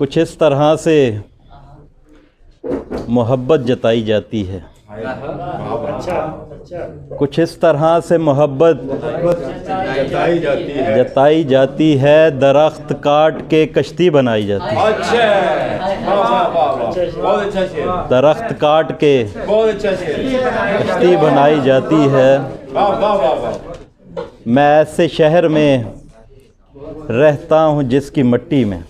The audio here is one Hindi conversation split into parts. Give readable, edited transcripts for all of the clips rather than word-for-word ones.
कुछ इस तरह से मोहब्बत जताई जाती है। कुछ इस तरह से मोहब्बत जताई जाती है, दरख्त काट के कश्ती बनाई जाती है। दरख्त काट के कश्ती बनाई जाती है। मैं ऐसे शहर में रहता हूँ जिसकी मिट्टी में,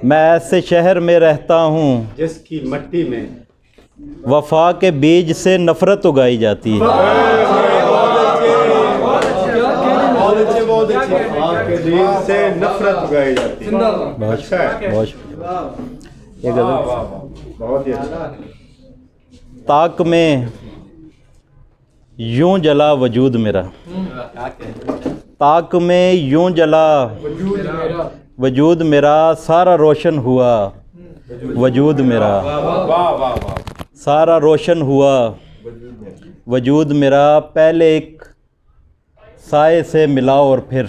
मैं ऐसे शहर में रहता हूँ जिसकी मिट्टी में वफा के बीज से नफरत उगाई जाती है। से नफरत उगाई जाती है। बहुत अच्छा है, बहुत ये गजल बहुत ही अच्छा। ताक में यूं जला वजूद मेरा, ताक में यूं जला वजूद मेरा, सारा रोशन हुआ वजूद मेरा, सारा रोशन हुआ वजूद मेरा। पहले एक साए से मिला और फिर,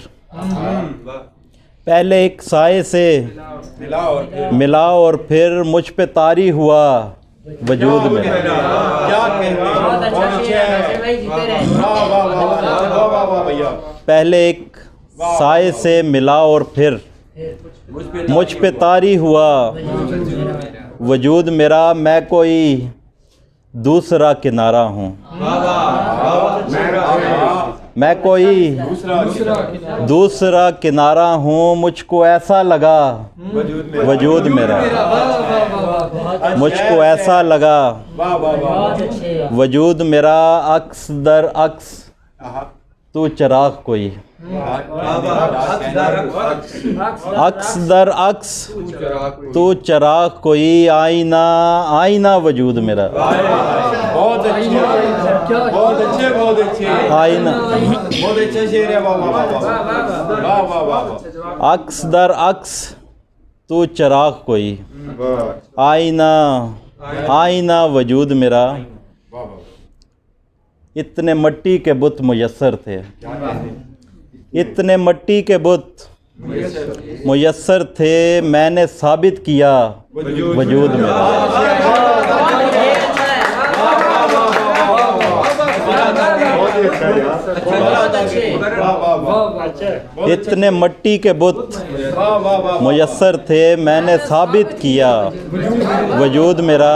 पहले एक साए से मिला और फिर मुझ पे तारी हुआ वजूद मेरा। पहले एक साए से मिला और फिर मुझ पे तारी हुआ वजूद मेरा। मैं कोई दूसरा किनारा हूँ, मैं कोई दूसरा किनारा हूँ, मुझको ऐसा लगा वजूद मेरा, मुझको ऐसा लगा वजूद मेरा। अक्स दर अक्स तू चिराग कोई, अक्स दर अक्स तू चिराग कोई, आईना आईना वजूद मेरा। बहुत अच्छे, बहुत अच्छे, बहुत अच्छे। आईना बहुत अच्छा शेर है। वाह वाह वाह वाह। अक्स दर अक्स तू चिराग कोई, आईना आईना वजूद मेरा। इतने मिट्टी के बुत मुयस्सर थे, इतने मिट्टी के बुत मुयस्सर थे, मैंने साबित किया वजूद मेरा। इतने मिट्टी के बुत मुयस्सर थे, मैंने साबित किया वजूद मेरा।